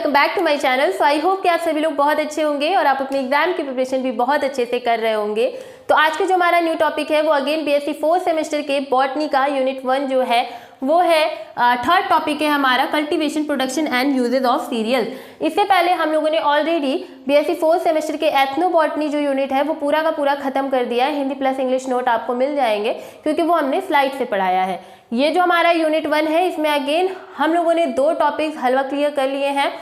Welcome back to my channel. So I hope कि आप सभी लोग बहुत अच्छे होंगे और आप अपने एग्जाम की प्रिपरेशन भी बहुत अच्छे से कर रहे होंगे। तो आज का जो हमारा न्यू टॉपिक है वो अगेन बीएससी 4th सेमेस्टर के बॉटनी का यूनिट 1 जो है वो है थर्ड टॉपिक है हमारा cultivation, production and uses of cereal. इससे पहले हम लोगों ने ऑलरेडी बीएससी 4th सेमेस्टर के एथनो बॉटनी जो यूनिट है वो पूरा का पूरा खत्म कर दिया है। हिंदी प्लस इंग्लिश नोट आपको मिल जाएंगे क्योंकि वो हमने स्लाइड से पढ़ाया है। ये जो हमारा यूनिट 1 है इसमें अगेन हम लोगों ने 2 टॉपिक्स हलवा क्लियर कर लिए हैं।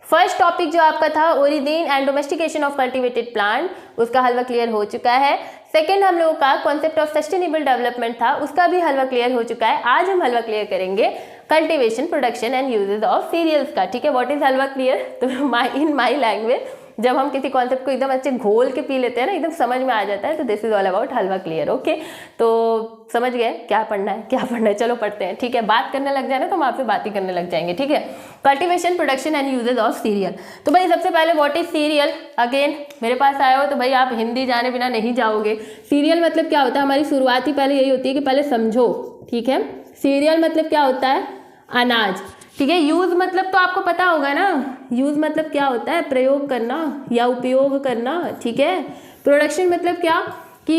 फर्स्ट टॉपिक जो आपका था origin and domestication of cultivated plant, उसका हलवा क्लियर हो चुका है। सेकंड हम लोगों का कॉन्सेप्ट ऑफ सस्टेनेबल डेवलपमेंट था, उसका भी हलवा क्लियर हो चुका है। आज हम हलवा क्लियर करेंगे cultivation, production and uses of cereals का। ठीक है, व्हाट इज हलवा क्लियर? तो इन माई लैंग्वेज जब हम किसी कॉन्सेप्ट को एकदम अच्छे घोल के पी लेते हैं ना, एकदम समझ में आ जाता है, तो this is all about halwa clear. Okay, तो समझ गए क्या पढ़ना है? चलो पढ़ते हैं। ठीक है, बात करने लग जाए ना तो हम आपसे बात ही करने लग जाएंगे। ठीक है, cultivation, production and uses of cereal. तो भाई सबसे पहले व्हाट इज सीरियल? अगेन मेरे पास आए हो तो भाई आप हिंदी जाने बिना नहीं जाओगे। सीरियल मतलब क्या होता है? हमारी शुरुआत ही पहले यही होती है कि पहले समझो। ठीक है, सीरियल मतलब क्या होता है? अनाज। ठीक है, यूज मतलब तो आपको पता होगा ना, यूज मतलब क्या होता है? प्रयोग करना या उपयोग करना। ठीक है, प्रोडक्शन मतलब क्या कि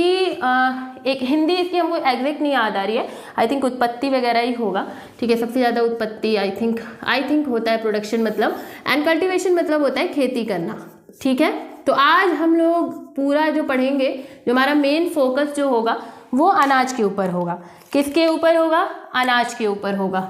एक हिंदी इसकी हमको एग्जैक्ट नहीं याद आ रही है, आई थिंक उत्पत्ति वगैरह ही होगा। ठीक है, सबसे ज़्यादा उत्पत्ति आई थिंक होता है प्रोडक्शन मतलब। एंड कल्टीवेशन मतलब होता है खेती करना। ठीक है, तो आज हम लोग पूरा जो पढ़ेंगे, जो हमारा मेन फोकस जो होगा वो अनाज के ऊपर होगा। किसके ऊपर होगा? अनाज के ऊपर होगा,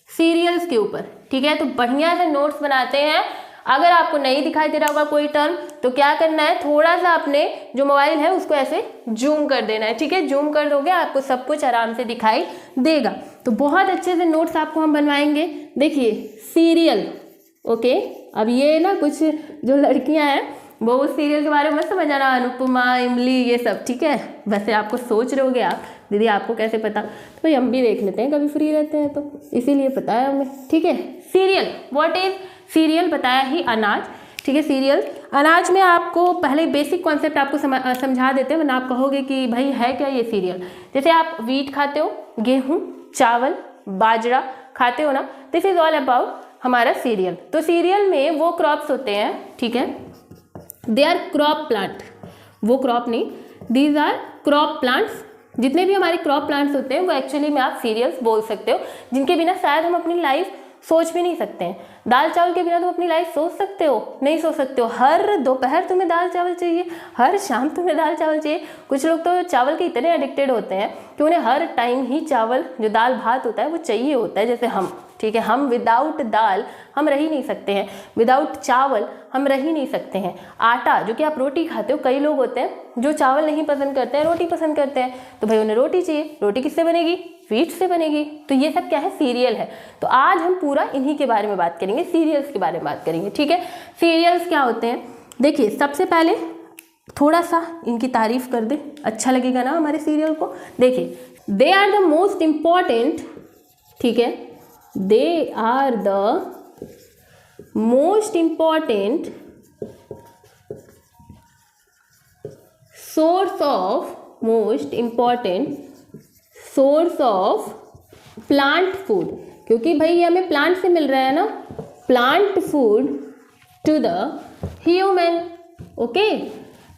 सीरियल्स के ऊपर। ठीक है, तो बढ़िया से नोट्स बनाते हैं। अगर आपको नहीं दिखाई दे रहा होगा कोई टर्म तो क्या करना है, थोड़ा सा अपने जो मोबाइल है उसको ऐसे जूम कर देना है। ठीक है, जूम कर दोगे आपको सब कुछ आराम से दिखाई देगा। तो बहुत अच्छे से नोट्स आपको हम बनवाएंगे। देखिए सीरियल, ओके। अब ये ना कुछ जो लड़कियां हैं वो उस सीरियल के बारे में मत समझ आना, अनुपमा, इमली, ये सब। ठीक है, वैसे आपको सोच रहे होगे आप दीदी आपको कैसे पता, तो भाई हम भी देख लेते हैं, कभी फ्री रहते हैं तो इसीलिए पता है हमें। ठीक है, सीरियल, व्हाट इज सीरियल? बताया ही अनाज। ठीक है, सीरियल अनाज में आपको पहले बेसिक कॉन्सेप्ट आपको समझा देते हैं, वरना आप कहोगे कि भाई है क्या ये सीरियल। जैसे आप वीट खाते हो, गेहूँ, चावल, बाजरा खाते हो ना, दिस इज ऑल अबाउट हमारा सीरियल। तो सीरियल में वो क्रॉप्स होते हैं, ठीक है, दे आर क्रॉप प्लांट। वो क्रॉप नहीं, दीज आर क्रॉप प्लांट्स। जितने भी हमारे क्रॉप प्लांट्स होते हैं वो एक्चुअली में आप सीरियल्स बोल सकते हो, जिनके बिना शायद हम अपनी लाइफ सोच भी नहीं सकते हैं। दाल चावल के बिना तुम अपनी लाइफ सोच सकते हो? नहीं सोच सकते हो। हर दोपहर तुम्हें दाल चावल चाहिए, हर शाम तुम्हें दाल चावल चाहिए। कुछ लोग तो चावल के इतने एडिक्टेड होते हैं कि उन्हें हर टाइम ही चावल, जो दाल भात होता है, वो चाहिए होता है, जैसे हम। ठीक है, हम विदाउट दाल हम रह ही नहीं सकते हैं, विदाउट चावल हम रह ही नहीं सकते हैं। आटा, जो कि आप रोटी खाते हो, कई लोग होते हैं जो चावल नहीं पसंद करते हैं, रोटी पसंद करते हैं, तो भाई उन्हें रोटी चाहिए। रोटी किससे बनेगी? व्हीट से बनेगी। तो ये सब क्या है? सीरियल है। तो आज हम पूरा इन्हीं के बारे में बात करेंगे, सीरियल्स के बारे में बात करेंगे। ठीक है, सीरियल्स क्या होते हैं? देखिए सबसे पहले थोड़ा सा इनकी तारीफ कर दे, अच्छा लगेगा ना हमारे सीरियल को। देखिए, they are the most important, ठीक है, they are the most important source of plant food. क्योंकि भाई ये हमें प्लांट से मिल रहा है ना, plant food to the human. Okay,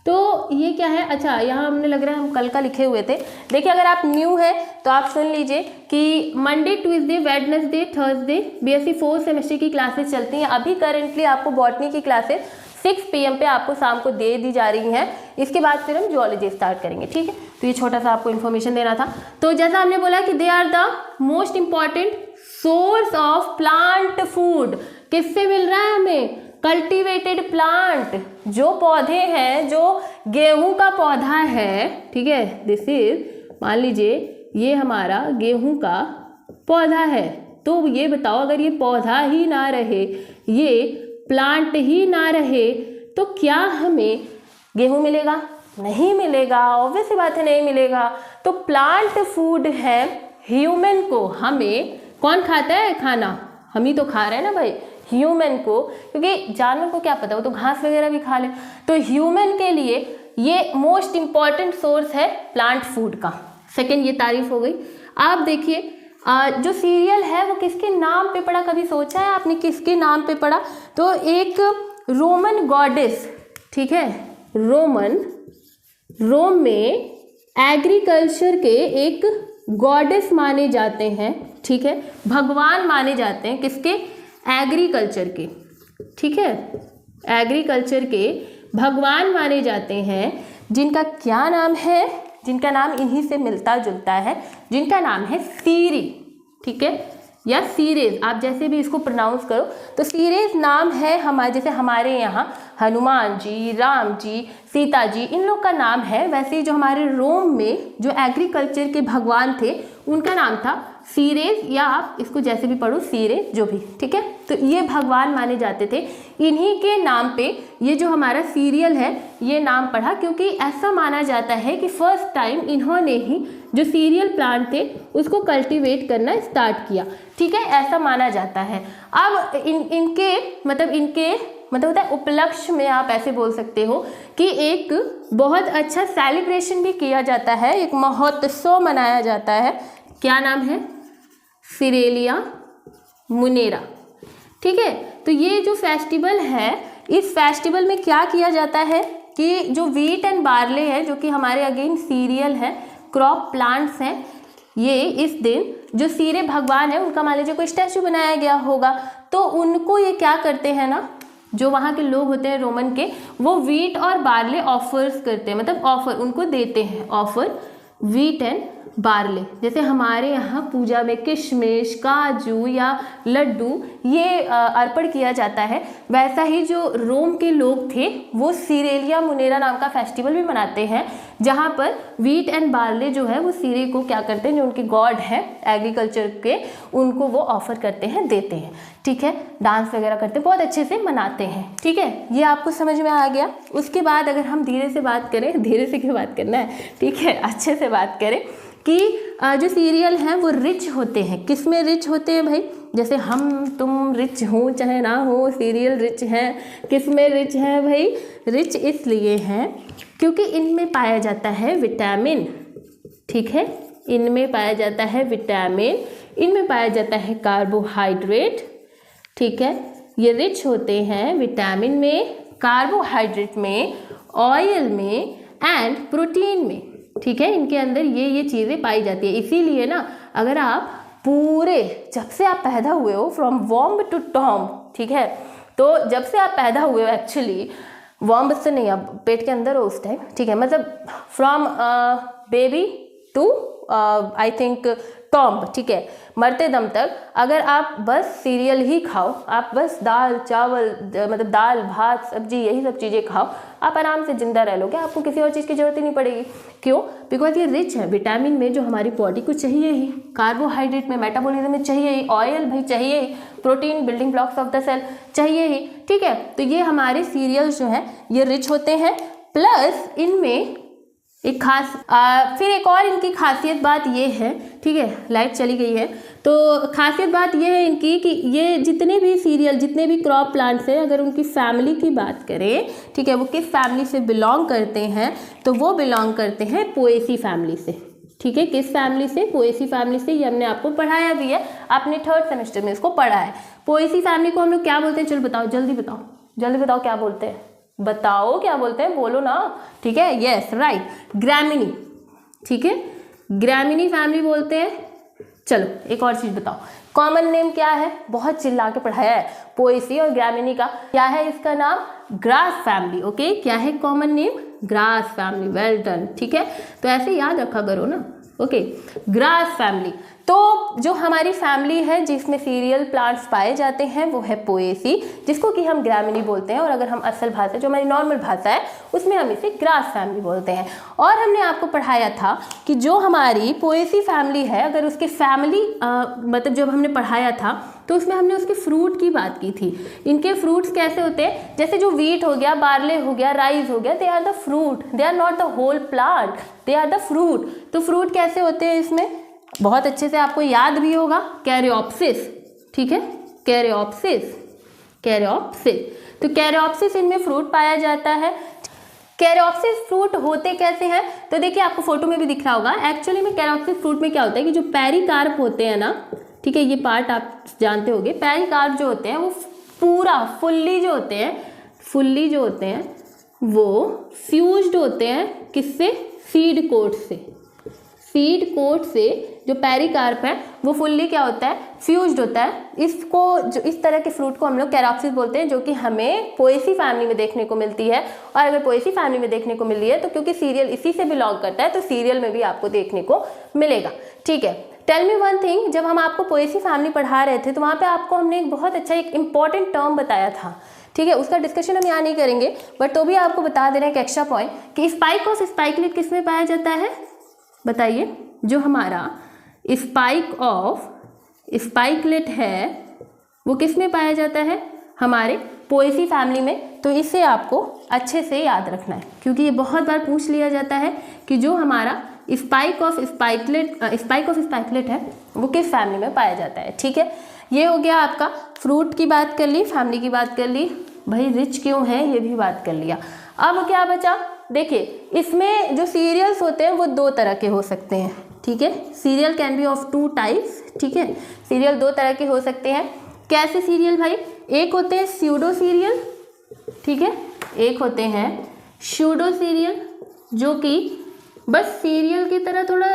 तो ये क्या है? अच्छा, यहाँ हमने लग रहा है हम कल का लिखे हुए थे। देखिए अगर आप न्यू है तो आप सुन लीजिए कि Monday, Tuesday, Wednesday, Thursday BSc 4th semester की क्लासेस चलती हैं। अभी करेंटली आपको बॉटनी की क्लासेस 6 PM पे आपको शाम को दे दी जा रही हैं। इसके बाद फिर हम जूलॉजी स्टार्ट करेंगे। ठीक है, तो ये छोटा सा आपको इन्फॉर्मेशन देना था। तो जैसा हमने बोला कि they are the most important source of plant food. किससे मिल रहा है हमें? कल्टीवेटेड प्लांट, जो पौधे हैं, जो गेहूं का पौधा है। ठीक है, दिस इज, मान लीजिए ये हमारा गेहूं का पौधा है। तो ये बताओ अगर ये पौधा ही ना रहे, ये प्लांट ही ना रहे, तो क्या हमें गेहूं मिलेगा? नहीं मिलेगा, ऑब्वियस सी बात है, नहीं मिलेगा। तो प्लांट फूड है ह्यूमन को। हमें कौन खाता है खाना? हम ही तो खा रहे हैं ना भाई, ह्यूमन को, क्योंकि जानवर को क्या पता, वो तो घास वगैरह भी खा ले। तो ह्यूमन के लिए ये मोस्ट इम्पॉर्टेंट सोर्स है प्लांट फूड का। सेकेंड, ये तारीफ हो गई। आप देखिए जो सीरियल है वो किसके नाम पे पड़ा, कभी सोचा है आपने किसके नाम पे पड़ा? तो एक रोमन गॉडेस, ठीक है, रोम में एग्रीकल्चर के एक गॉडेस माने जाते हैं, ठीक है, भगवान माने जाते हैं, किसके? एग्रीकल्चर के, ठीक है, एग्रीकल्चर के भगवान माने जाते हैं, जिनका क्या नाम है? जिनका नाम इन्हीं से मिलता जुलता है, जिनका नाम है सीरी, ठीक है, या सीरेज, आप जैसे भी इसको प्रोनाउंस करो। तो सीरेज नाम है हमारे, जैसे हमारे यहाँ हनुमान जी, राम जी, सीता जी, इन लोग का नाम है, वैसे ही जो हमारे रोम में जो एग्रीकल्चर के भगवान थे उनका नाम था सीरेज, या आप इसको जैसे भी पढ़ो सीरेज, जो भी, ठीक है। तो ये भगवान माने जाते थे, इन्हीं के नाम पे ये जो हमारा सीरियल है ये नाम पड़ा, क्योंकि ऐसा माना जाता है कि फर्स्ट टाइम इन्होंने ही जो सीरियल प्लांट थे उसको कल्टीवेट करना स्टार्ट किया, ठीक है, ऐसा माना जाता है। अब इनके मतलब होता है उपलक्ष्य में आप ऐसे बोल सकते हो कि एक बहुत अच्छा सेलिब्रेशन भी किया जाता है, एक महोत्सव मनाया जाता है। क्या नाम है? सीरेलिया मुनेरा, ठीक है। तो ये जो फेस्टिवल है, इस फेस्टिवल में क्या किया जाता है कि जो वीट एंड बार्ले है, जो कि हमारे अगेन सीरियल है, क्रॉप प्लांट्स हैं, ये इस दिन जो सीरे भगवान है उनका मान लीजिए कोई स्टैचू बनाया गया होगा, तो उनको ये क्या करते हैं ना, जो वहाँ के लोग होते हैं रोमन के, वो वीट और बार्ले ऑफर्स करते हैं, मतलब ऑफर उनको देते हैं, ऑफर वीट एंड बार्ले। जैसे हमारे यहाँ पूजा में किशमिश, काजू या लड्डू ये अर्पण किया जाता है, वैसा ही जो रोम के लोग थे वो सीरेलिया मुनेरा नाम का फेस्टिवल भी मनाते हैं, जहाँ पर वीट एंड बार्ले जो है वो सीरे को क्या करते हैं, जो उनके गॉड है एग्रीकल्चर के, उनको वो ऑफर करते हैं, देते हैं, ठीक है, डांस वगैरह करते हैं, बहुत अच्छे से मनाते हैं, ठीक है। ये आपको समझ में आ गया। उसके बाद अगर हम धीरे से बात करें, धीरे से क्यों बात करना है, ठीक है, अच्छे से बात करें कि जो सीरियल हैं वो रिच होते हैं। किस में रिच होते हैं भाई? जैसे हम तुम रिच हो चाहे ना हो, सीरियल रिच हैं। किस में रिच है भाई? रिच इसलिए हैं क्योंकि इनमें पाया जाता है विटामिन, ठीक है, इनमें पाया जाता है विटामिन, इनमें पाया जाता है कार्बोहाइड्रेट, ठीक है। ये रिच होते हैं विटामिन में, कार्बोहाइड्रेट में, ऑयल में एंड प्रोटीन में, ठीक है। इनके अंदर ये चीज़ें पाई जाती है। इसीलिए ना अगर आप पूरे जब से आप पैदा हुए हो, फ्रॉम वॉम्ब टू टॉम्ब, ठीक है, तो जब से आप पैदा हुए हो, एक्चुअली वॉम्ब से नहीं, आप पेट के अंदर हो उस टाइम, ठीक है, मतलब from baby to I think tomb, ठीक है, मरते दम तक अगर आप बस सीरियल ही खाओ, आप बस दाल चावल मतलब दाल भात सब्जी यही सब चीज़ें खाओ, आप आराम से जिंदा रह लोगे, आपको किसी और चीज़ की ज़रूरत ही नहीं पड़ेगी। क्यों? बिकॉज ये रिच है विटामिन में, जो हमारी बॉडी को चाहिए ही, कार्बोहाइड्रेट में, मेटाबॉलिज्म में चाहिए ही, ऑयल भाई चाहिए ही, protein building blocks of the cell चाहिए ही, ठीक है। तो ये हमारे सीरियल्स जो हैं ये रिच होते हैं, प्लस इनमें एक खास फिर एक और इनकी खासियत बात ये है, ठीक है, लाइट चली गई है, तो खासियत बात ये है इनकी कि ये जितने भी सीरियल, जितने भी क्रॉप प्लांट्स हैं, अगर उनकी फैमिली की बात करें, ठीक है, वो किस फैमिली से बिलोंग करते हैं, तो वो बिलोंग करते हैं पोएसी फैमिली से, ठीक है। किस फैमिली से? पोएसी फैमिली से। ये हमने आपको पढ़ाया भी है, आपने 3rd सेमेस्टर में इसको पढ़ा है। पोएसी फैमिली को हम लोग क्या बोलते हैं? चलो बताओ, जल्दी बताओ, जल्दी बताओ, क्या बोलते हैं? बताओ क्या बोलते हैं, बोलो ना, ठीक है, यस राइट, ग्रामिनी, ठीक है, ग्रामिनी फैमिली बोलते हैं। चलो एक और चीज़ बताओ, कॉमन नेम क्या है? बहुत चिल्ला के पढ़ाया है, पोएसी और ग्रामिनी का क्या है? इसका नाम ग्रास फैमिली, ओके। क्या है common name? Grass family, well done, ठीक है। तो ऐसे याद रखा करो ना, ओके, ग्रास फैमिली। तो जो हमारी फैमिली है जिसमें सीरियल प्लांट्स पाए जाते हैं वो है पोएसी, जिसको कि हम ग्रामिनी बोलते हैं, और अगर हम असल भाषा जो हमारी नॉर्मल भाषा है उसमें हम इसे ग्रास फैमिली बोलते हैं। और हमने आपको पढ़ाया था कि जो हमारी पोएसी फैमिली है, अगर उसके फैमिली मतलब जब हमने पढ़ाया था तो उसमें हमने उसके फ्रूट की बात की थी। इनके फ्रूट्स कैसे होते हैं? जैसे जो वीट हो गया, बार्ले हो गया, राइस हो गया, they are the fruit, they are not the whole plant, they are the fruit. तो फ्रूट कैसे होते हैं इसमें? बहुत अच्छे से आपको याद भी होगा, कैरियोप्सिस, ठीक है, कैरियोप्सिस, कैरियोप्सिस। तो कैरियोप्सिस इनमें फ्रूट पाया जाता है। कैरोप्सिस फ्रूट होते कैसे हैं, तो देखिए आपको फोटो में भी दिख रहा होगा। एक्चुअली में कैरोप्सिस फ्रूट में क्या होता है कि जो पेरिकार्प होते हैं ना, ठीक है, ये पार्ट आप जानते होंगे, पेरिकार्प जो होते हैं वो पूरा फुल्ली जो होते हैं वो फ्यूज्ड होते हैं किससे, सीड कोट से। सीड कोट से जो पेरिकार्प है वो फुल्ली क्या होता है, फ्यूज्ड होता है। इसको जो इस तरह के फ्रूट को हम लोग कैरोप्सिस बोलते हैं, जो कि हमें पोएसी फैमिली में देखने को मिलती है। और अगर पोएसी फैमिली में देखने को मिल रही है तो क्योंकि सीरियल इसी से बिलोंग करता है तो सीरियल में भी आपको देखने को मिलेगा। ठीक है, टेल मी वन थिंग, जब हम आपको पोएसी फैमिली पढ़ा रहे थे तो वहाँ पे आपको हमने एक बहुत अच्छा एक इंपॉर्टेंट टर्म बताया था, ठीक है, उसका डिस्कशन हम यहाँ नहीं करेंगे, बट तो भी आपको बता दे रहे हैं एक एक्स्ट्रा पॉइंट कि स्पाइक ऑफ स्पाइकलेट किस में पाया जाता है, बताइए। जो हमारा स्पाइक ऑफ स्पाइकलेट है वो किस में पाया जाता है, हमारे पोएसी फैमिली में। तो इसे आपको अच्छे से याद रखना है क्योंकि ये बहुत बार पूछ लिया जाता है कि जो हमारा स्पाइक ऑफ स्पाइकलेट है वो किस फैमिली में पाया जाता है। ठीक है, ये हो गया आपका फ्रूट की बात कर ली, फैमिली की बात कर ली, भाई रिच क्यों है ये भी बात कर लिया। अब क्या बचा, देखिए इसमें जो सीरियल्स होते हैं वो दो तरह के हो सकते हैं। ठीक है, serial can be of 2 types. ठीक है, सीरियल दो तरह के हो सकते हैं। कैसे सीरियल भाई, एक होते हैं स्यूडो सीरियल, ठीक है, एक होते हैं स्यूडो सीरियल जो कि बस सीरियल की तरह थोड़ा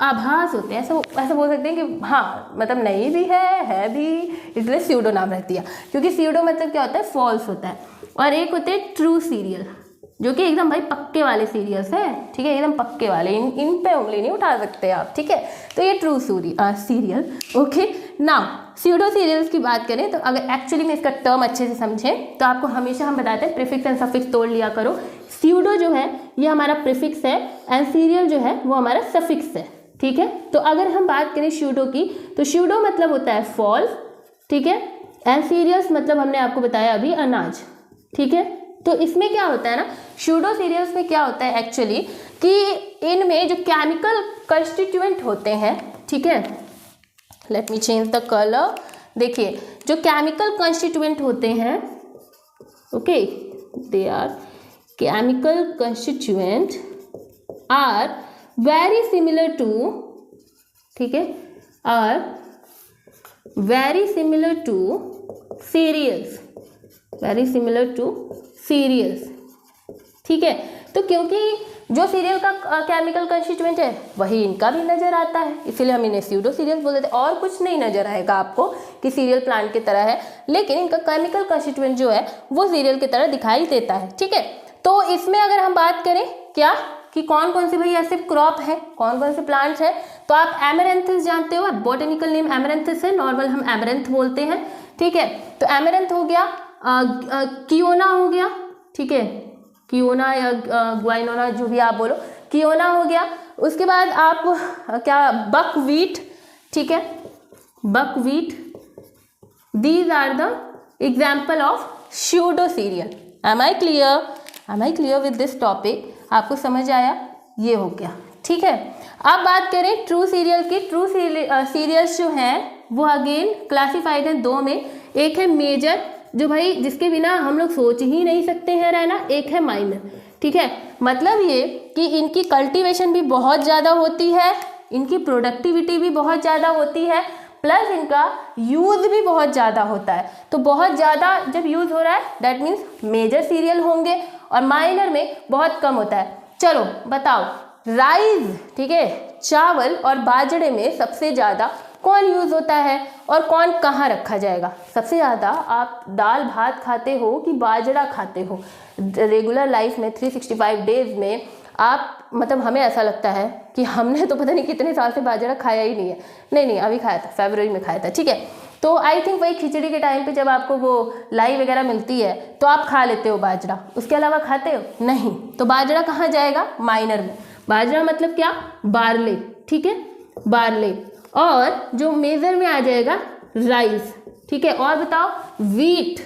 आभास होते हैं, ऐसा बोल सकते हैं कि हाँ मतलब नहीं भी है भी, इसलिए स्यूडो नाम रख दिया क्योंकि स्यूडो मतलब क्या होता है, फॉल्स होता है। और एक होते हैं ट्रू सीरियल जो कि एकदम भाई पक्के वाले सीरियल्स हैं, ठीक है, एकदम पक्के वाले, इन पे उंगली नहीं उठा सकते आप। ठीक है, तो ये true cereal. Okay, now pseudo cereals की बात करें तो अगर एक्चुअली में इसका टर्म अच्छे से समझें तो आपको हमेशा हम बताते हैं प्रीफिक्स एंड सफिक्स तोड़ लिया करो। स्यूडो जो है ये हमारा प्रीफिक्स है एंड सीरियल जो है वो हमारा सफिक्स है। ठीक है, तो अगर हम बात करें स्यूडो की तो स्यूडो मतलब होता है फॉल्स, ठीक है, एंड सीरियल्स मतलब हमने आपको बताया अभी अनाज। ठीक है, तो इसमें क्या होता है ना, स्यूडो सीरियल्स में क्या होता है एक्चुअली कि इनमें जो केमिकल कंस्टिट्यूएंट होते हैं, ठीक है, let me change the colour, देखिए जो केमिकल कंस्टिट्यूएंट होते हैं, okay, they are chemical constituent are very similar to, ठीक है, are very similar to cereals, very similar to cereals. ठीक है, तो क्योंकि जो सीरियल का केमिकल कंस्टिट्यूएंट है वही इनका भी नजर आता है, इसीलिए हम इन्हें स्यूडो सीरियल्स बोल देते हैं। और कुछ नहीं नजर आएगा आपको कि सीरियल प्लांट की तरह है, लेकिन इनका केमिकल कंस्टिट्यूएंट जो है वो सीरियल की तरह दिखाई देता है। ठीक है, तो इसमें अगर हम बात करें क्या कि कौन कौन से भाई ऐसे क्रॉप है, कौन कौन से प्लांट्स है, तो आप एमेरेंथिस जानते हो, बॉटेनिकल नेम एमेरेंथिस है, नॉर्मल हम एमेरेंथ बोलते हैं। ठीक है, तो एमेरेंथ हो गया, कियोना हो गया, ठीक है, कियोना या ग्वाइनोना जो भी आप बोलो, कियोना हो गया। उसके बाद आप क्या, बकवीट, ठीक है, buckwheat, these are the example of pseudo cereal. Am I clear with this topic, आपको समझ आया, ये हो गया। ठीक है, अब बात करें ट्रू सीरियल की। ट्रू सीरियल्स जो हैं वो अगेन क्लासिफाइड हैं दो में, एक है मेजर जो भाई जिसके बिना हम लोग सोच ही नहीं सकते हैं रहना, एक है माइनर। ठीक है, मतलब ये कि इनकी कल्टीवेशन भी बहुत ज़्यादा होती है, इनकी प्रोडक्टिविटी भी बहुत ज़्यादा होती है, प्लस इनका यूज़ भी बहुत ज़्यादा होता है। तो बहुत ज़्यादा जब यूज़ हो रहा है दैट मीन्स मेजर सीरियल होंगे और माइनर में बहुत कम होता है। चलो बताओ, राइस, ठीक है, चावल और बाजरे में सबसे ज़्यादा कौन यूज़ होता है और कौन कहाँ रखा जाएगा? सबसे ज़्यादा आप दाल भात खाते हो कि बाजरा खाते हो? रेगुलर लाइफ में 365 डेज में आप, मतलब हमें ऐसा लगता है कि हमने तो पता नहीं कितने साल से बाजरा खाया ही नहीं है। नहीं अभी खाया था, फरवरी में खाया था। ठीक है, तो आई थिंक वही खिचड़ी के टाइम पे जब आपको वो लाई वगैरह मिलती है तो आप खा लेते हो बाजरा, उसके अलावा खाते हो नहीं। तो बाजरा कहाँ जाएगा? माइनर में। बाजरा मतलब क्या? बार्ले, ठीक है, बार्ले। और जो मेजर में आ जाएगा राइस, ठीक है। और बताओ, वीट,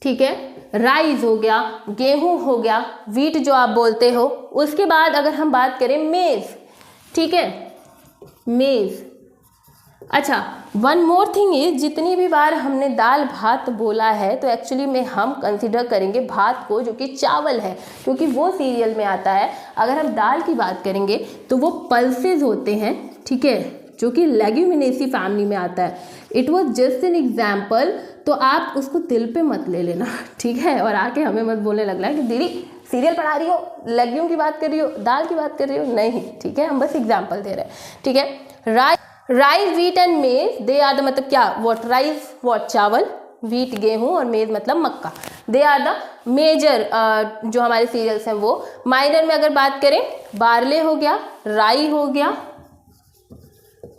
ठीक है, राइस हो गया, गेहूं हो गया, वीट जो आप बोलते हो। उसके बाद अगर हम बात करें मेज, ठीक है, मेज, अच्छा, वन मोर थिंग इज, जितनी भी बार हमने दाल भात बोला है तो एक्चुअली में हम कंसिडर करेंगे भात को, जो कि चावल है, क्योंकि वो सीरियल में आता है। अगर हम दाल की बात करेंगे तो वो पल्सेस होते हैं, ठीक है, जो कि लेग्यूमिनेसी फैमिली में आता है। It was just an example, तो आप उसको दिल पे मत ले लेना, ठीक है, और आके हमें मत बोलने लगना है कि दीदी सीरियल पढ़ा रही हो, लेग्यूम की बात कर रही हो, दाल की बात कर रही हो, नहीं, ठीक है, हम बस एग्जाम्पल दे रहे हैं, ठीक है। राइस, वीट एंड मेज, दे आर द, मतलब क्या, व्हाट, राइस व्हाट, चावल, वीट गेहूं, और मेज मतलब मक्का, दे आर द मेजर जो हमारे सीरियल्स हैं वो। माइनर में अगर बात करें, बार्ले हो गया, राई हो गया,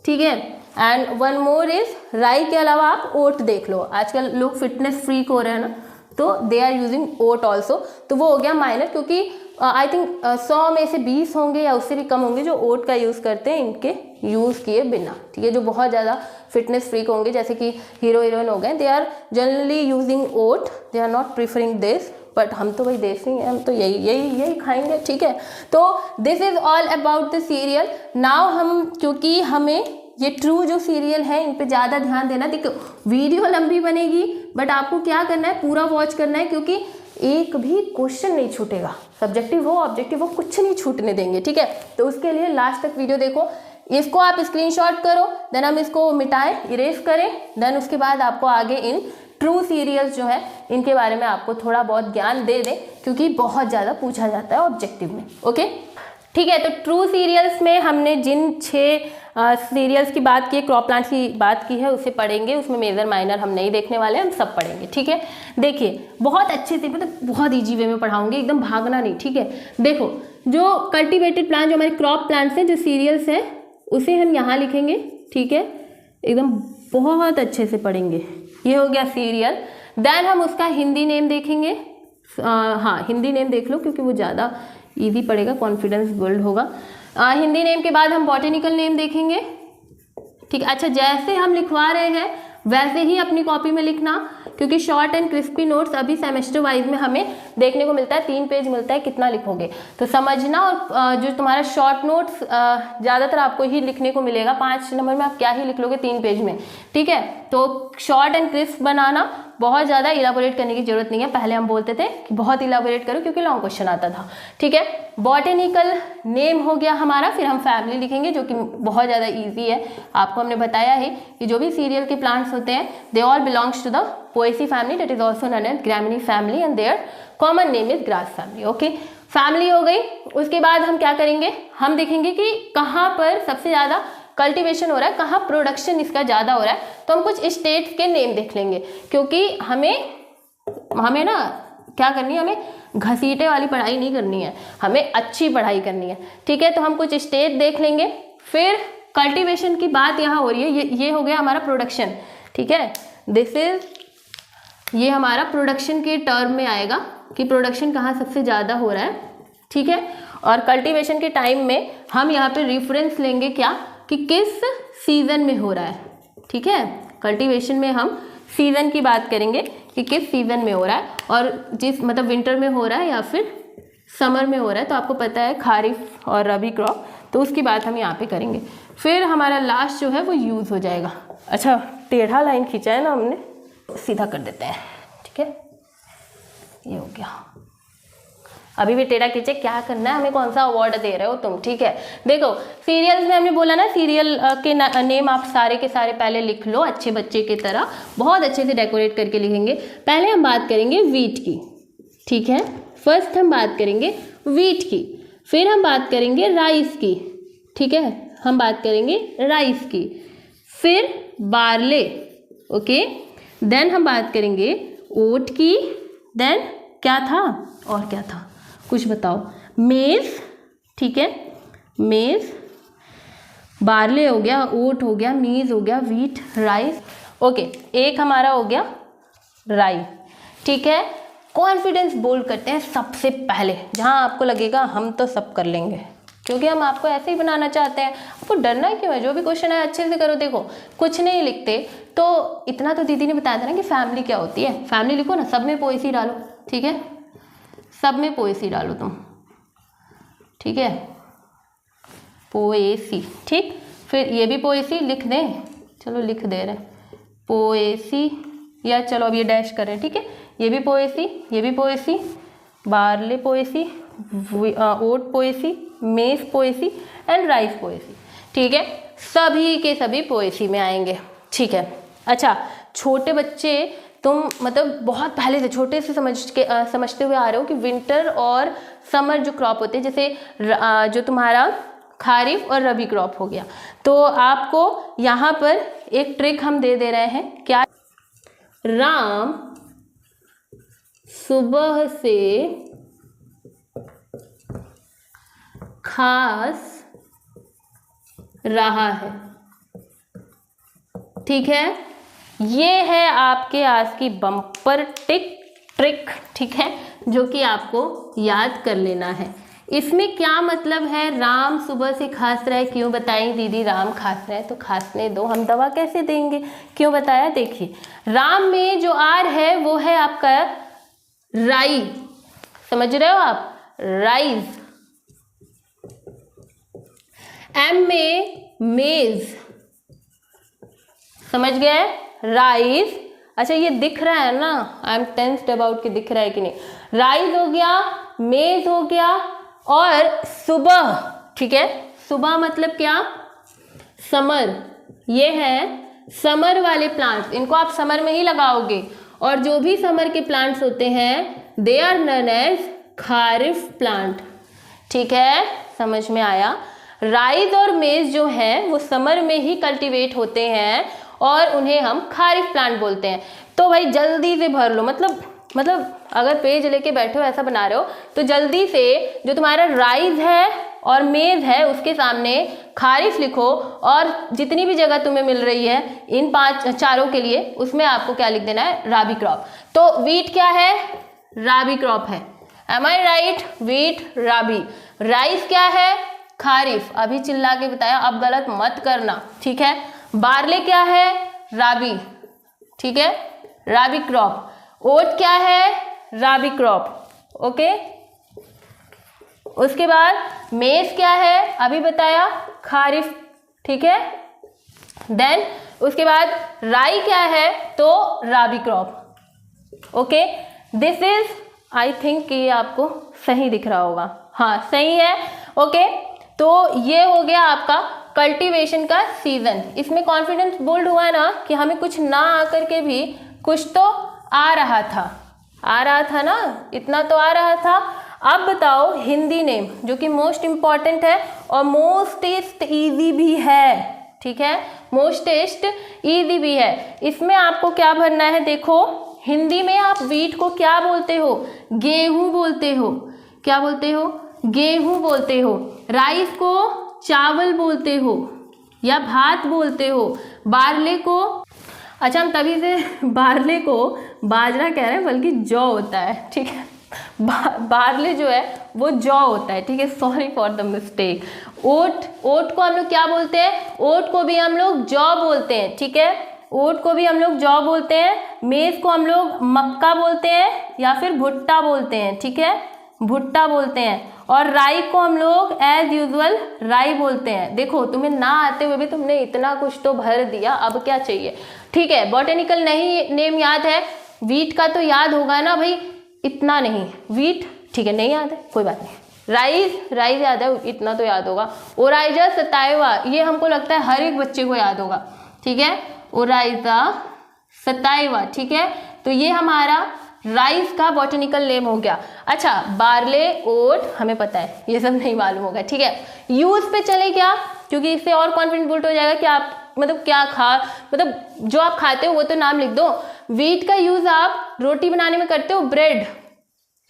ठीक है, एंड वन मोर इज, राई के अलावा आप ओट देख लो, आजकल लोग फिटनेस फ्रीक हो रहे हैं ना, तो they are using oat also, तो वो हो गया माइनर, क्योंकि आई थिंक 100 में से 20 होंगे या उससे भी कम होंगे जो ओट का यूज़ करते हैं इनके यूज़ किए बिना, ठीक है, जो बहुत ज़्यादा फिटनेस फ्रीक होंगे, जैसे कि हीरो हीरोइन हो गए, they are generally using oat, they are not preferring this, but हम तो भाई देसी हैं, हम तो यही खाएंगे, ठीक है। तो this is all about the serial. Now हम, क्योंकि हमें ये ट्रू जो सीरियल है इन पे ज़्यादा ध्यान देना, देखो वीडियो लंबी बनेगी बट आपको क्या करना है, पूरा वॉच करना है, क्योंकि एक भी क्वेश्चन नहीं छूटेगा, सब्जेक्टिव हो ऑब्जेक्टिव हो, कुछ नहीं छूटने देंगे, ठीक है। तो उसके लिए लास्ट तक वीडियो देखो, इसको आप स्क्रीनशॉट करो, देन हम इसको मिटाएं, इरेज करें, देन उसके बाद आपको आगे इन ट्रू सीरियल्स जो है इनके बारे में आपको थोड़ा बहुत ज्ञान दे दें, क्योंकि बहुत ज़्यादा पूछा जाता है ऑब्जेक्टिव में, ओके, ठीक है। तो ट्रू सीरियल्स में हमने जिन 6 सीरियल्स की बात की, क्रॉप प्लांट्स की बात की है, उसे पढ़ेंगे, उसमें मेजर माइनर हम नहीं देखने वाले, हम सब पढ़ेंगे, ठीक है। देखिए बहुत अच्छे से, मतलब बहुत ईजी वे में पढ़ाऊंगी, एकदम भागना नहीं, ठीक है। देखो जो कल्टिवेटेड प्लांट, जो हमारे क्रॉप प्लांट्स हैं, जो सीरियल्स हैं, उसे हम यहाँ लिखेंगे, ठीक है, एकदम बहुत अच्छे से पढ़ेंगे। ये हो गया सीरियल, देन हम उसका हिंदी नेम देखेंगे, हाँ हिंदी नेम देख लो क्योंकि वो ज़्यादा ईजी पड़ेगा, कॉन्फिडेंस बिल्ड होगा। हिंदी नेम के बाद हम बॉटेनिकल नेम देखेंगे, ठीक है। अच्छा, जैसे हम लिखवा रहे हैं वैसे ही अपनी कॉपी में लिखना, क्योंकि शॉर्ट एंड क्रिस्पी नोट्स अभी सेमेस्टर वाइज में हमें देखने को मिलता है, 3 पेज मिलता है, कितना लिखोगे तो समझना। और जो तुम्हारा शॉर्ट नोट्स ज़्यादातर आपको ही लिखने को मिलेगा, 5 नंबर में आप क्या ही लिख लोगे 3 पेज में, ठीक है। तो शॉर्ट एंड क्रिस्प बनाना, बहुत ज़्यादा इलाबोरेट करने की जरूरत नहीं है। पहले हम बोलते थे कि बहुत इलाबोरेट करो क्योंकि लॉन्ग क्वेश्चन आता था, ठीक है। बॉटेनिकल नेम हो गया हमारा, फिर हम फैमिली लिखेंगे जो कि बहुत ज़्यादा इजी है। आपको हमने बताया है कि जो भी सीरियल के प्लांट्स होते हैं they all belongs to the Poaceae family, that is also known as Gramineae family, and their common name is grass family, okay. Family हो गई, उसके बाद हम क्या करेंगे, हम देखेंगे कि कहाँ पर सबसे ज़्यादा कल्टीवेशन हो रहा है, कहाँ प्रोडक्शन इसका ज़्यादा हो रहा है, तो हम कुछ स्टेट्स के नेम देख लेंगे, क्योंकि हमें ना क्या करनी है, हमें घसीटे वाली पढ़ाई नहीं करनी है, हमें अच्छी पढ़ाई करनी है, ठीक है। तो हम कुछ स्टेट देख लेंगे, फिर कल्टीवेशन की बात यहाँ हो रही है, ये हो गया हमारा प्रोडक्शन, ठीक है। दिस इज, ये हमारा प्रोडक्शन के टर्म में आएगा कि प्रोडक्शन कहाँ सबसे ज़्यादा हो रहा है, ठीक है। और कल्टीवेशन के टाइम में हम यहाँ पे रेफरेंस लेंगे क्या, कि किस सीज़न में हो रहा है, ठीक है। कल्टीवेशन में हम सीज़न की बात करेंगे कि किस सीज़न में हो रहा है, और जिस मतलब विंटर में हो रहा है या फिर समर में हो रहा है, तो आपको पता है खारिफ और रबी क्रॉप, तो उसकी बात हम यहाँ पे करेंगे। फिर हमारा लास्ट जो है वो यूज़ हो जाएगा। अच्छा, टेढ़ा लाइन खींचा है ना हमने, सीधा कर देते हैं, ठीक है, ये हो गया। अभी भी टेढ़ा खींचे, क्या करना है, हमें कौन सा अवार्ड दे रहे हो तुम, ठीक है। देखो सीरियल्स में हमने बोला ना, सीरियल के नेम आप सारे के सारे पहले लिख लो, अच्छे बच्चे की तरह बहुत अच्छे से डेकोरेट करके लिखेंगे। पहले हम बात करेंगे वीट की, ठीक है, फर्स्ट हम बात करेंगे वीट की, फिर हम बात करेंगे राइस की, ठीक है, हम बात करेंगे राइस की, फिर बार्ले, ओके, देन हम बात करेंगे ओट की, देन क्या था और क्या था, कुछ बताओ, मेज़, ठीक है, मेज़, बार्ले हो गया, ओट हो गया, मीज़ हो गया, वीट, राइस, ओके। एक हमारा हो गया राई, ठीक है। कॉन्फिडेंस बोल्ड करते हैं सबसे पहले, जहाँ आपको लगेगा हम तो सब कर लेंगे, क्योंकि हम आपको ऐसे ही बनाना चाहते हैं। आपको डरना क्यों है, जो भी क्वेश्चन है अच्छे से करो। देखो कुछ नहीं लिखते तो इतना तो दीदी ने बताया था ना कि फैमिली क्या होती है, फैमिली लिखो ना, सब में पोएसी डालो, ठीक है, सब में पोएसी डालो तुम, ठीक है, पोएसी, ठीक। फिर ये भी पोएसी लिख दें, चलो लिख दे रहे हैं, पोएसी, या चलो अब ये डैश करें, ठीक है, ये भी पोएसी, ये भी पोएसी, बार्ले पोएसी, ओट पोएसी, मेज पोएसी एंड राइस पोएसी, ठीक है, सभी के सभी पोएसी में आएंगे, ठीक है। अच्छा, छोटे बच्चे तुम मतलब बहुत पहले से छोटे से समझते हुए आ रहे हो कि विंटर और समर जो क्रॉप होते हैं, जैसे जो तुम्हारा खारिफ और रबी क्रॉप हो गया, तो आपको यहाँ पर एक ट्रिक हम दे रहे हैं, क्या? राम सुबह से खास रहा है, ठीक है, ये है आपके आज की बम्पर ट्रिक, ठीक है, जो कि आपको याद कर लेना है। इसमें क्या मतलब है, राम सुबह से खांस रहा है, क्यों बताएं दीदी? राम खांस रहा है तो खांसने दो, हम दवा कैसे देंगे, क्यों बताया? देखिए, राम में जो आर है वो है आपका राई, समझ रहे हो आप, राइज। एम में मेज, समझ गए, राइज। अच्छा, ये दिख रहा है ना, आई एम टेंस्ड अबाउट कि दिख रहा है कि नहीं। राइज हो गया, मेज हो गया, और सुबह, ठीक है, सुबह मतलब क्या? समर। ये है समर वाले प्लांट्स, इनको आप समर में ही लगाओगे, और जो भी समर के प्लांट्स होते हैं they are known as kharif plant, ठीक है, समझ में आया। राइस और मेज जो है वो समर में ही कल्टीवेट होते हैं और उन्हें हम खारिफ प्लांट बोलते हैं। तो भाई जल्दी से भर लो, मतलब अगर पेज लेके बैठे हो ऐसा बना रहे हो तो जल्दी से जो तुम्हारा राइस है और मेज है उसके सामने खारिफ लिखो, और जितनी भी जगह तुम्हें मिल रही है इन चारों के लिए उसमें आपको क्या लिख देना है? राबी क्रॉप। तो वीट क्या है? राबी क्रॉप है, एम आई राइट? वीट राबी। राइस क्या है? खारिफ। अभी चिल्ला के बताया, अब गलत मत करना, ठीक है। बार्ले क्या है? राबी, ठीक है, राबी क्रॉप। ओट क्या है? राबी क्रॉप, ओके। उसके बाद मेज क्या है? अभी बताया, खारिफ, ठीक है। देन उसके बाद राई क्या है? तो rabi crop, okay. This is, I think ये आपको सही दिख रहा होगा, हाँ सही है, ओके। तो ये हो गया आपका कल्टीवेशन का सीजन। इसमें कॉन्फिडेंस बोल्ड हुआ ना कि हमें कुछ ना आकर के भी कुछ तो आ रहा था ना, इतना तो आ रहा था। अब बताओ हिंदी नेम, जो कि मोस्ट इम्पॉर्टेंट है और मोस्टेस्ट ईजी भी है, ठीक है, मोस्टेस्ट ईजी भी है। इसमें आपको क्या भरना है? देखो, हिंदी में आप वीट को क्या बोलते हो? गेहूं बोलते हो। क्या बोलते हो? गेहूं बोलते हो। राइस को चावल बोलते हो या भात बोलते हो। बार्ले को, अच्छा हम तभी से बार्ले को बाजरा कह रहे हैं, बल्कि जौ होता है, ठीक है। बार्ले जो है वो जौ होता है, ठीक है, सॉरी फॉर द मिस्टेक। ओट को हम लोग क्या बोलते हैं? ओट को भी हम लोग जौ बोलते हैं, ठीक है, ओट को भी हम लोग जौ बोलते हैं। मेज को हम लोग मक्का बोलते हैं या फिर भुट्टा बोलते हैं, ठीक है, भुट्टा बोलते हैं। और राई को हम लोग एज यूजुअल राई बोलते हैं। देखो, तुम्हें ना आते हुए भी तुमने इतना कुछ तो भर दिया, अब क्या चाहिए, ठीक है। बॉटेनिकल नहीं नेम याद है, वीट का तो याद होगा ना भाई, इतना नहीं, वीट ठीक है नहीं याद है, कोई बात नहीं। राइस याद है, इतना तो याद होगा। ओराइजा सताइवा, ये हमको लगता है हर एक बच्चे को याद होगा, ठीक है, ओराइजा सताइवा, ठीक है। तो ये हमारा राइस का बॉटनिकल नेम हो गया। अच्छा, बार्ले, ओट हमें पता है, ये सब नहीं मालूम होगा, ठीक है। यूज पे चले क्या, क्योंकि इससे और कॉन्फिडेंट बुल्ट हो जाएगा कि आप मतलब क्या मतलब जो आप खाते हो वो तो नाम लिख दो। वीट का यूज आप रोटी बनाने में करते हो, ब्रेड,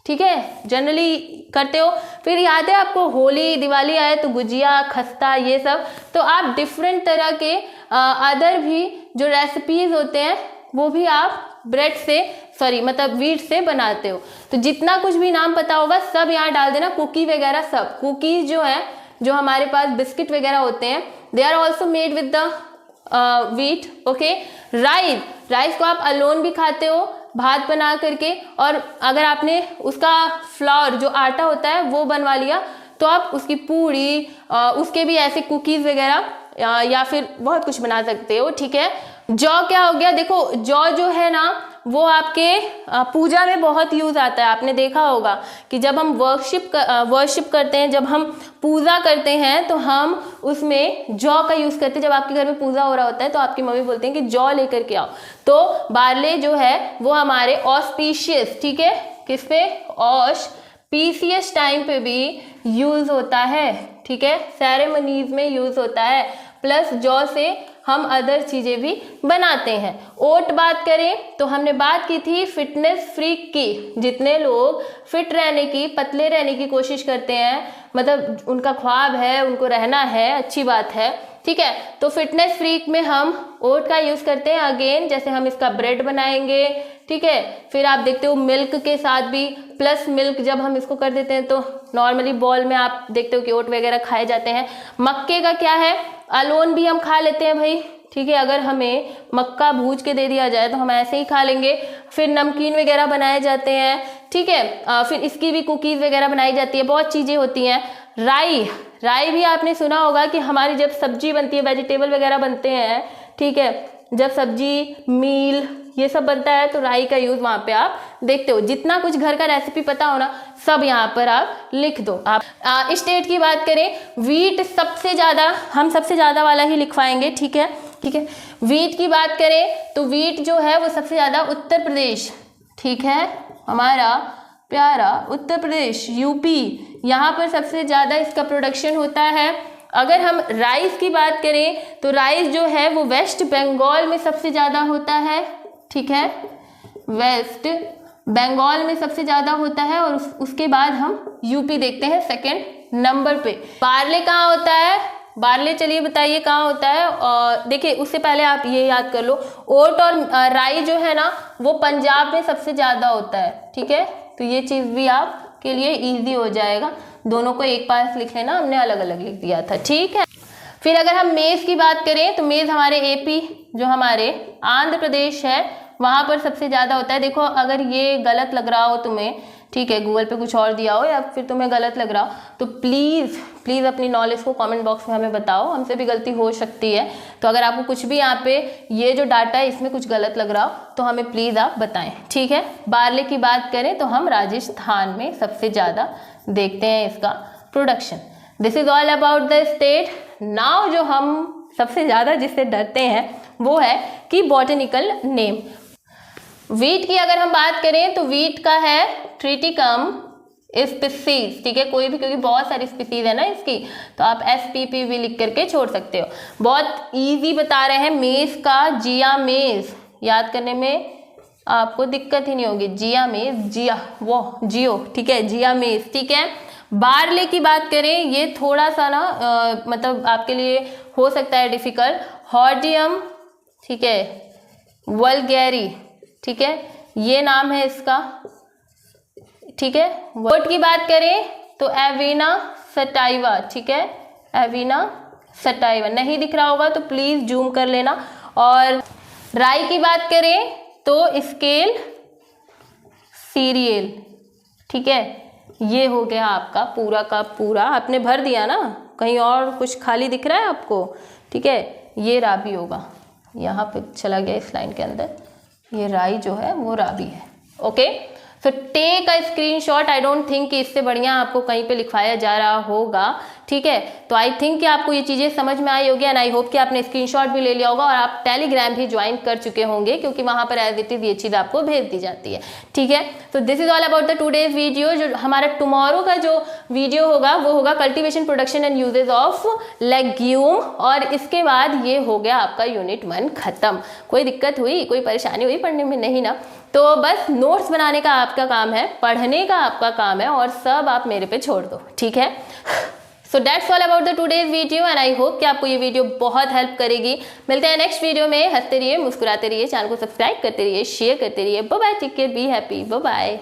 ठीक है, जनरली करते हो। फिर याद है आपको होली दिवाली आए तो गुजिया, खस्ता, ये सब, तो आप डिफरेंट तरह के अदर भी जो रेसिपीज होते हैं वो भी आप ब्रेड से मतलब वीट से बनाते हो। तो जितना कुछ भी नाम पता होगा सब यहाँ डाल देना, कुकी वगैरह सब। कुकीज जो है, जो हमारे पास बिस्किट वगैरह होते हैं, they are also made with the wheat, okay. Rice को आप अलोन भी खाते हो भात बना करके, और अगर आपने उसका फ्लावर जो आटा होता है वो बनवा लिया तो आप उसकी पूड़ी उसके भी ऐसे कुकीज़ वगैरह या फिर बहुत कुछ बना सकते हो, ठीक है। जौ क्या हो गया, देखो जौ जो है ना वो आपके पूजा में बहुत यूज आता है। आपने देखा होगा कि जब हम वर्शिप करते हैं, जब हम पूजा करते हैं तो हम उसमें जौ का यूज करते हैं। जब आपके घर में पूजा हो रहा होता है तो आपकी मम्मी बोलते हैं कि जौ लेकर के आओ। तो बार्ले जो है वो हमारे ऑस्पिशियस, ठीक है, किस पे, ऑस्पिशियस टाइम पे भी यूज होता है, ठीक है, सेरेमनीज में यूज होता है। प्लस जौ से हम अदर चीजें भी बनाते हैं। ओट बात करें तो हमने बात की थी फिटनेस फ्रीक की, जितने लोग फिट रहने की, पतले रहने की कोशिश करते हैं, मतलब उनका ख्वाब है, उनको रहना है, अच्छी बात है, ठीक है। तो फिटनेस फ्रीक में हम ओट का यूज करते हैं। अगेन जैसे हम इसका ब्रेड बनाएंगे, ठीक है। फिर आप देखते हो मिल्क के साथ भी, प्लस मिल्क जब हम इसको कर देते हैं तो नॉर्मली बॉल में आप देखते हो कि ओट वगैरह खाए जाते हैं। मक्के का क्या है, अलोन भी हम खा लेते हैं भाई, ठीक है। अगर हमें मक्का भूज के दे दिया जाए तो हम ऐसे ही खा लेंगे। फिर नमकीन वगैरह बनाए जाते हैं, ठीक है। फिर इसकी भी कुकीज़ वगैरह बनाई जाती है, बहुत चीज़ें होती हैं। राई भी आपने सुना होगा कि हमारी जब सब्जी बनती है, वेजिटेबल वगैरह बनते हैं, ठीक है, जब सब्जी, मील ये सब बनता है तो राई का यूज़ वहाँ पे आप देखते हो। जितना कुछ घर का रेसिपी पता हो ना सब यहाँ पर आप लिख दो। आप स्टेट की बात करें, वीट सबसे ज़्यादा, हम सबसे ज़्यादा वाला ही लिखवाएंगे, ठीक है, ठीक है। वीट की बात करें तो वीट जो है वो सबसे ज़्यादा उत्तर प्रदेश, ठीक है, हमारा प्यारा उत्तर प्रदेश, यूपी, यहाँ पर सबसे ज़्यादा इसका प्रोडक्शन होता है। अगर हम राइस की बात करें तो राइस जो है वो वेस्ट बंगाल में सबसे ज़्यादा होता है, ठीक है, वेस्ट बंगाल में सबसे ज़्यादा होता है। और उसके बाद हम यूपी देखते हैं सेकेंड नंबर पे। बार्ले कहाँ होता है, बार्ले चलिए बताइए कहाँ होता है। और देखिए उससे पहले आप ये याद कर लो, ओट और राई जो है ना वो पंजाब में सबसे ज़्यादा होता है, ठीक है। तो ये चीज़ भी आपके लिए ईजी हो जाएगा, दोनों को एक पास लिख लेना, हमने अलग अलग लिख दिया था, ठीक है। फिर अगर हम मेज़ की बात करें तो मेज़ हमारे एपी, जो हमारे आंध्र प्रदेश है, वहाँ पर सबसे ज़्यादा होता है। देखो अगर ये गलत लग रहा हो तुम्हें, ठीक है, गूगल पे कुछ और दिया हो या फिर तुम्हें गलत लग रहा हो तो प्लीज़ अपनी नॉलेज को कमेंट बॉक्स में हमें बताओ, हमसे भी गलती हो सकती है। तो अगर आपको कुछ भी यहाँ पे ये जो डाटा है इसमें कुछ गलत लग रहा हो तो हमें प्लीज़ आप बताएं, ठीक है। बार्ले की बात करें तो हम राजस्थान में सबसे ज़्यादा देखते हैं इसका production. This is all about the state. Now जो हम सबसे ज़्यादा जिससे डरते हैं वो है कि बॉटनिकल नेम। वीट की अगर हम बात करें तो वीट का है ट्रिटिकम स्पीसीज, ठीक है, कोई भी, क्योंकि बहुत सारी स्पीसीज है ना इसकी, तो आप SPP भी लिख करके छोड़ सकते हो। बहुत इजी बता रहे हैं। मेज का जिया मेज, याद करने में आपको दिक्कत ही नहीं होगी। जिया मेज, जिया वो जियो, ठीक है, जिया मेज, ठीक है। बार्ले की बात करें, ये थोड़ा सा ना मतलब आपके लिए हो सकता है डिफिकल्ट। हॉर्डियम, ठीक है, वल्गैरी, ठीक है, ये नाम है इसका, ठीक है। वोट की बात करें तो एविना सटाइवा, ठीक है, एविना सटाइवा, नहीं दिख रहा होगा तो प्लीज जूम कर लेना। और राई की बात करें तो स्केल सीरियल, ठीक है, ये हो गया आपका पूरा का पूरा, आपने भर दिया ना, कहीं और कुछ खाली दिख रहा है आपको, ठीक है, ये राबी होगा, यहाँ पे चला गया इस लाइन के अंदर, ये राई जो है वो राबी है, okay. So take a screenshot. I don't think कि इससे बढ़िया आपको कहीं पे लिखवाया जा रहा होगा, ठीक है। तो आई थिंक कि आपको ये चीज़ें समझ में आई होगी एंड आई होप कि आपने स्क्रीनशॉट भी ले लिया होगा और आप टेलीग्राम भी ज्वाइन कर चुके होंगे, क्योंकि वहाँ पर एज इट इज ये चीज़ आपको भेज दी जाती है, ठीक है। तो this is all about the today's video. जो हमारा टुमारो का जो वीडियो होगा वो होगा cultivation, production and uses of legume, और इसके बाद ये हो गया आपका यूनिट 1 खत्म। कोई दिक्कत हुई, कोई परेशानी हुई पढ़ने में? नहीं ना। तो बस नोट्स बनाने का आपका काम है, पढ़ने का आपका काम है, और सब आप मेरे पे छोड़ दो, ठीक है। So that's all about the today's video and I hope कि आपको ये वीडियो बहुत हेल्प करेगी। मिलते हैं नेक्स्ट वीडियो में। हंसते रहिए, मुस्कुराते रहिए, चैनल को सब्सक्राइब करते रहिए, शेयर करते रहिए। Bye bye, take care, be happy, bye bye.